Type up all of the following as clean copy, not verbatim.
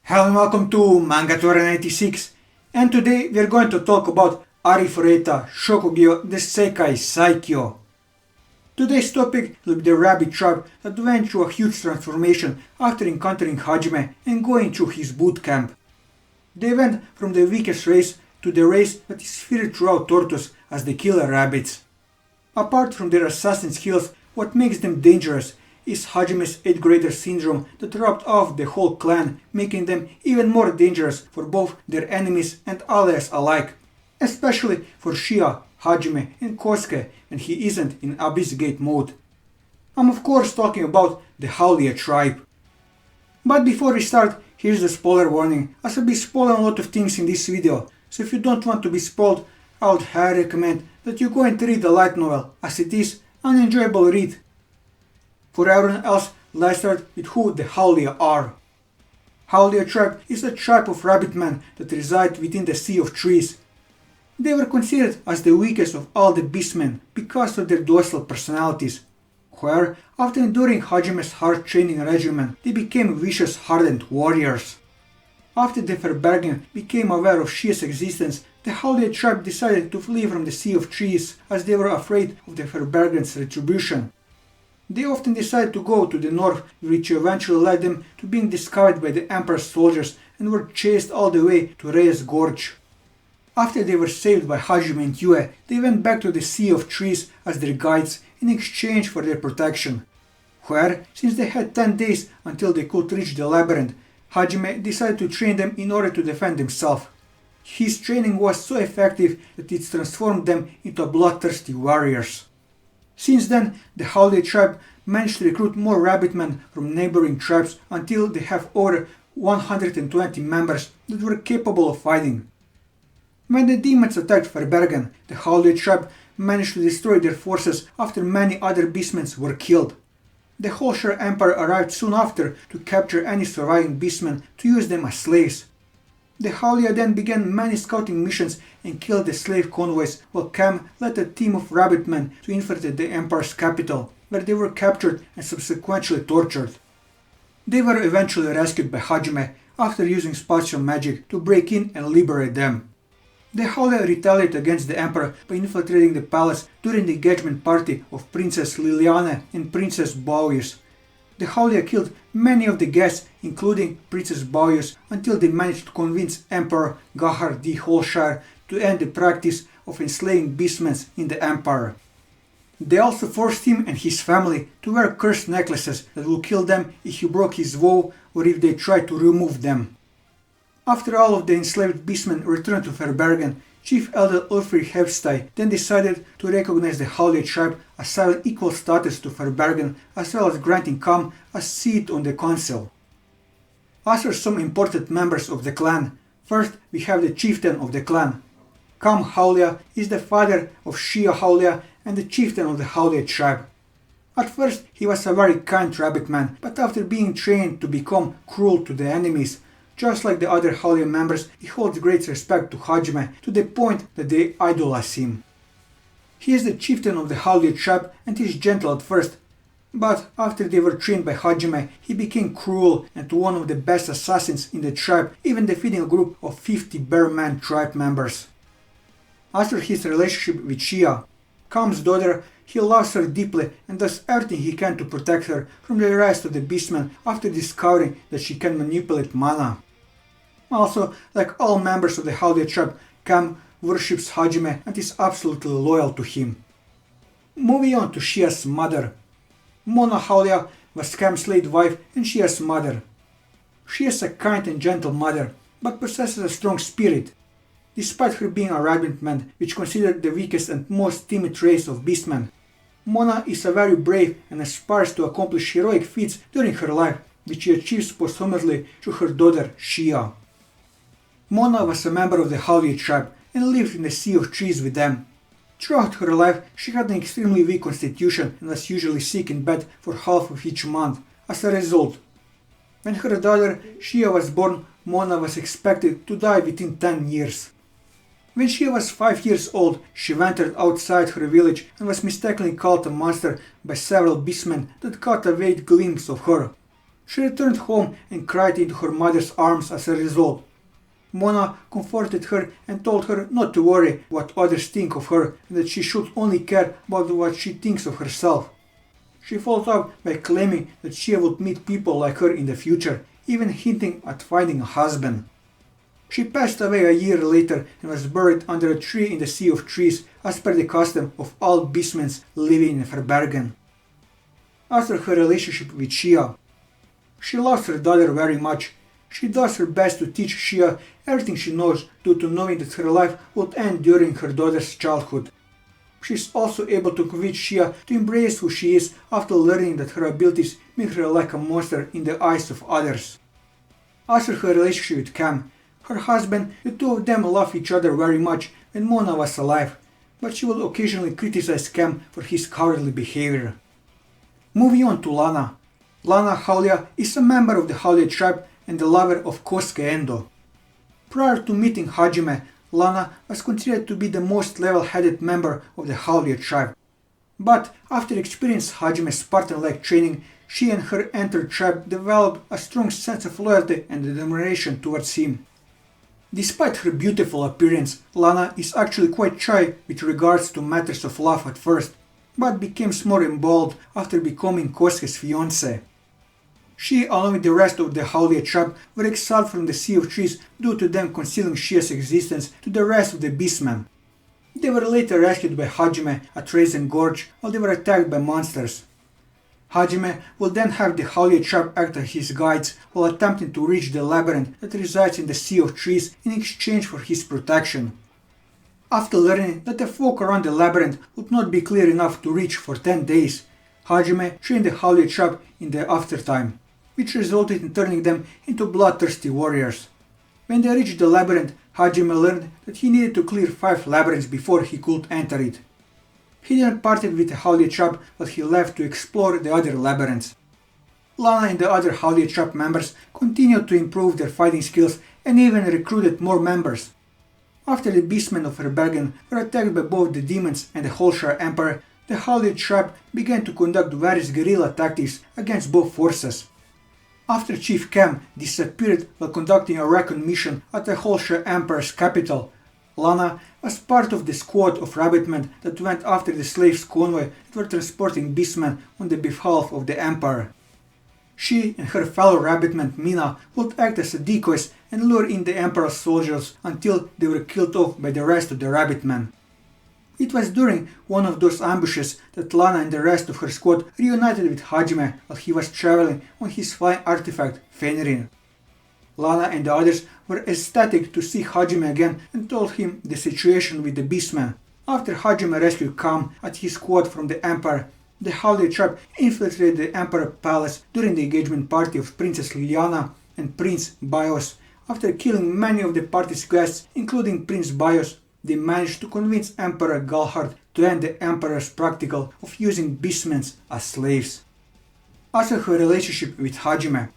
Hello and welcome to Manga 96, and today we are going to talk about Arifureta Shokugyou de Sekai Saikyou. Today's topic will be the rabbit tribe that went through a huge transformation after encountering Hajime and going through his boot camp. They went from the weakest race to the race that is feared throughout Tortoise as the killer rabbits. Apart from their assassin skills, what makes them dangerous is Hajime's 8th grader syndrome that rubbed off the whole clan, making them even more dangerous for both their enemies and allies alike, especially for Shia, Hajime and Kosuke when he isn't in Abyss Gate mode. I'm of course talking about the Haulia Tribe. But before we start, here's the spoiler warning, as I'll be spoiling a lot of things in this video, so if you don't want to be spoiled, I would highly recommend that you go and read the light novel, as it is an enjoyable read. For everyone else, let's start with who the Haulia are. Haldia Tribe is a tribe of rabbit men that reside within the Sea of Trees. They were considered as the weakest of all the beastmen because of their docile personalities. However, after enduring Hajime's hard training regimen, they became vicious hardened warriors. After the Verbergen became aware of Shia's existence, the Haldia tribe decided to flee from the Sea of Trees as they were afraid of the Verbergen's retribution. They often decided to go to the north, which eventually led them to being discovered by the Emperor's soldiers and were chased all the way to Reyes Gorge. After they were saved by Hajime and Yue, they went back to the Sea of Trees as their guides in exchange for their protection. However, since they had 10 days until they could reach the labyrinth, Hajime decided to train them in order to defend themselves. His training was so effective that it transformed them into bloodthirsty warriors. Since then, the Haulia tribe managed to recruit more rabbitmen from neighboring tribes until they have over 120 members that were capable of fighting. When the demons attacked Verbergen, the Haulia tribe managed to destroy their forces after many other beastmen were killed. The Holshire Emperor arrived soon after to capture any surviving beastmen to use them as slaves. The Haulia then began many scouting missions and killed the slave convoys, while Cam led a team of rabbitmen to infiltrate the Empire's capital, where they were captured and subsequently tortured. They were eventually rescued by Hajime after using spatial magic to break in and liberate them. The Haulia retaliated against the Emperor by infiltrating the palace during the engagement party of Princess Liliane and Princess Bowius. The Haulia killed many of the guests, including Princess Bowius, until they managed to convince Emperor Gahar D. Holshire to end the practice of enslaving beastmen in the Empire. They also forced him and his family to wear cursed necklaces that will kill them if he broke his vow or if they tried to remove them. After all of the enslaved beastmen returned to Verbergen, Chief Elder Ulfric Hefstai then decided to recognize the Haulia tribe as having equal status to Verbergen, as well as granting Kam a seat on the council. As are some important members of the clan, first we have the chieftain of the clan. Kam Haulia is the father of Shia Haulia and the chieftain of the Haulia tribe. At first he was a very kind rabbit man, but after being trained to become cruel to the enemies, just like the other Haulia members, he holds great respect to Hajime to the point that they idolize him. He is the chieftain of the Haulia tribe and is gentle at first, but after they were trained by Hajime, he became cruel and one of the best assassins in the tribe, even defeating a group of 50 Bearman tribe members. After his relationship with Shia, Kam's daughter, he loves her deeply and does everything he can to protect her from the rest of the beastmen after discovering that she can manipulate mana. Also, like all members of the Haldia tribe, Kam worships Hajime and is absolutely loyal to him. Moving on to Shia's mother. Mona Haulia was Kam's late wife and Shia's mother. She is a kind and gentle mother, but possesses a strong spirit. Despite her being a rabbitman, which considered the weakest and most timid race of beastmen, Mona is a very brave and aspires to accomplish heroic feats during her life, which she achieves posthumously through her daughter Shia. Mona was a member of the Haulia tribe and lived in the Sea of Trees with them. Throughout her life, she had an extremely weak constitution and was usually sick in bed for half of each month. As a result, when her daughter Shia was born, Mona was expected to die within 10 years. When she was 5 years old, she ventured outside her village and was mistakenly called a monster by several beastmen that caught a vague glimpse of her. She returned home and cried into her mother's arms as a result. Mona comforted her and told her not to worry what others think of her and that she should only care about what she thinks of herself. She followed up by claiming that she would meet people like her in the future, even hinting at finding a husband. She passed away a year later and was buried under a tree in the Sea of Trees as per the custom of all beastmen living in Verbergen. After her relationship with Shia, she loves her daughter very much. She does her best to teach Shia everything she knows due to knowing that her life would end during her daughter's childhood. She is also able to convince Shia to embrace who she is after learning that her abilities make her like a monster in the eyes of others. After her relationship with Cam, her husband, the two of them love each other very much when Mona was alive, but she would occasionally criticize Cam for his cowardly behavior. Moving on to Lana. Lana Haulia is a member of the Haldia Tribe and the lover of Kosuke Endo. Prior to meeting Hajime, Lana was considered to be the most level-headed member of the Haulia Tribe. But after experiencing Hajime's Spartan-like training, she and her entire tribe developed a strong sense of loyalty and determination towards him. Despite her beautiful appearance, Lana is actually quite shy with regards to matters of love at first, but becomes more emboldened after becoming Kosuke's fiancée. She, along with the rest of the Haulia tribe, were exiled from the Sea of Trees due to them concealing Shia's existence to the rest of the beastmen. They were later rescued by Hajime at Raisin Gorge while they were attacked by monsters. Hajime will then have the Haulia tribe act as his guides while attempting to reach the labyrinth that resides in the Sea of Trees in exchange for his protection. After learning that the fog around the labyrinth would not be clear enough to reach for 10 days, Hajime trained the Haulia tribe in the aftertime, which resulted in turning them into bloodthirsty warriors. When they reached the labyrinth, Hajime learned that he needed to clear 5 labyrinths before he could enter it. He then parted with the Haulia tribe, but he left to explore the other labyrinths. Lana and the other Haulia tribe members continued to improve their fighting skills and even recruited more members. After the beastmen of Verbergen were attacked by both the demons and the Holshire Emperor, the Haulia tribe began to conduct various guerrilla tactics against both forces. After Chief Cam disappeared while conducting a recon mission at the Holshire Emperor's capital, Lana was part of the squad of rabbitmen that went after the slaves convoy that were transporting beastmen on the behalf of the Emperor. She and her fellow rabbitman Mina would act as decoys and lure in the Emperor's soldiers until they were killed off by the rest of the rabbitmen. It was during one of those ambushes that Lana and the rest of her squad reunited with Hajime while he was traveling on his flying artifact Fenrir. Lana and the others were ecstatic to see Hajime again and told him the situation with the beastmen. After Hajime rescued Kam and his squad from the Emperor, the Haldia Tribe infiltrated the Emperor Palace during the engagement party of Princess Liliana and Prince Bios. After killing many of the party's guests, including Prince Bios, they managed to convince Emperor Galhard to end the Emperor's practical of using beastmen as slaves. After her relationship with Hajime,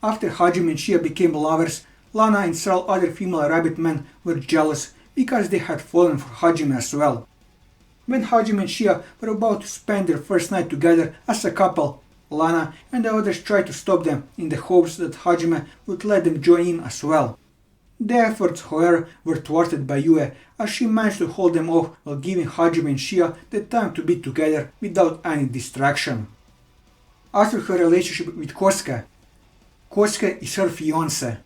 after Hajime and Shia became lovers, Lana and several other female rabbitmen were jealous because they had fallen for Hajime as well. When Hajime and Shia were about to spend their first night together as a couple, Lana and the others tried to stop them in the hopes that Hajime would let them join in as well. Their efforts, however, were thwarted by Yue as she managed to hold them off while giving Hajime and Shia the time to be together without any distraction. After her relationship with Kosuke, Kosuke is her fiancé.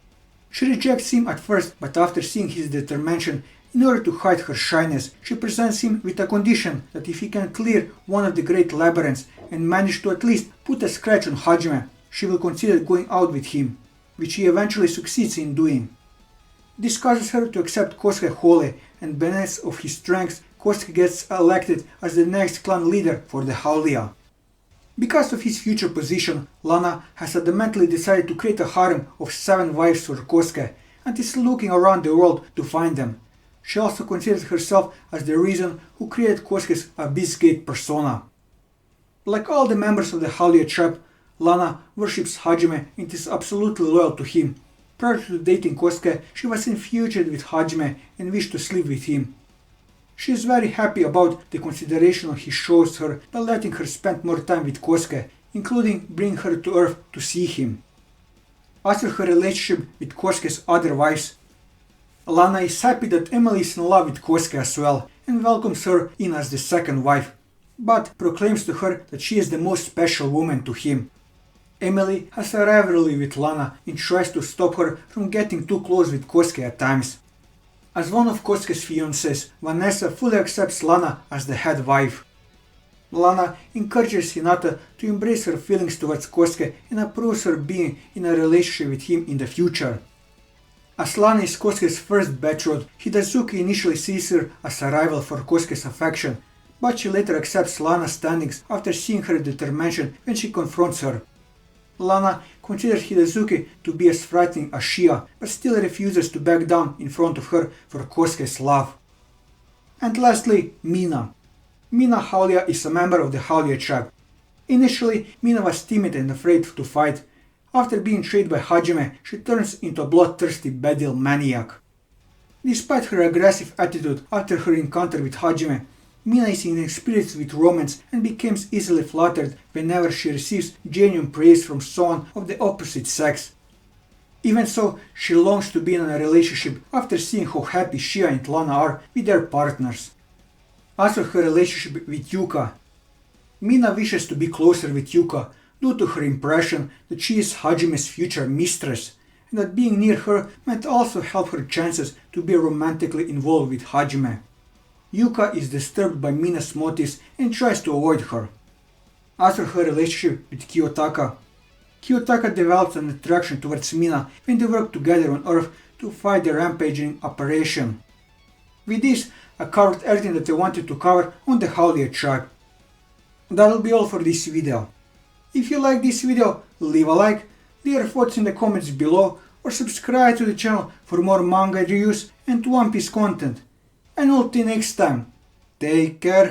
She rejects him at first, but after seeing his determination, in order to hide her shyness, she presents him with a condition that if he can clear one of the great labyrinths and manage to at least put a scratch on Hajime, she will consider going out with him, which he eventually succeeds in doing. This causes her to accept Kosuke wholly, and beneath of his strength, Kosuke gets elected as the next clan leader for the Haulia. Because of his future position, Lana has adamantly decided to create a harem of 7 wives for Kosuke, and is looking around the world to find them. She also considers herself as the reason who created Kosuke's Abyss-Gate persona. Like all the members of the Haulia tribe, Lana worships Hajime and is absolutely loyal to him. Prior to dating Kosuke, she was infatuated with Hajime and wished to sleep with him. She is very happy about the consideration he shows her by letting her spend more time with Kosuke, including bringing her to Earth to see him. as for her relationship with Kosuke's other wives. Lana is happy that Emily is in love with Kosuke as well and welcomes her in as the second wife, but proclaims to her that she is the most special woman to him. Emily has a rivalry with Lana and tries to stop her from getting too close with Kosuke at times. As one of Kosuke's fiancés, Vanessa fully accepts Lana as the head wife. Lana encourages Hinata to embrace her feelings towards Kosuke and approves her being in a relationship with him in the future. As Lana is Kosuke's first betrothed, Hidezuki initially sees her as a rival for Kosuke's affection, but she later accepts Lana's standings after seeing her determination when she confronts her. Lana considers Hidezuki to be as frightening as Shia, but still refuses to back down in front of her for Kosuke's love. And lastly, Mina. Mina Haulia is a member of the Haldia Tribe. Initially, Mina was timid and afraid to fight. After being trained by Hajime, she turns into a bloodthirsty battle maniac. Despite her aggressive attitude after her encounter with Hajime, Mina is inexperienced with romance and becomes easily flattered whenever she receives genuine praise from someone of the opposite sex. Even so, she longs to be in a relationship after seeing how happy Shia and Lana are with their partners. As for her relationship with Yuka, Mina wishes to be closer with Yuka due to her impression that she is Hajime's future mistress, and that being near her might also help her chances to be romantically involved with Hajime. Yuka is disturbed by Mina's motives and tries to avoid her. As for her relationship with Kiyotaka, Kiyotaka develops an attraction towards Mina when they work together on Earth to fight the rampaging operation. With this, I covered everything that I wanted to cover on the Haldia Tribe. That'll be all for this video. If you like this video, leave a like, leave your thoughts in the comments below, or subscribe to the channel for more manga reviews and One Piece content. And until next time, take care.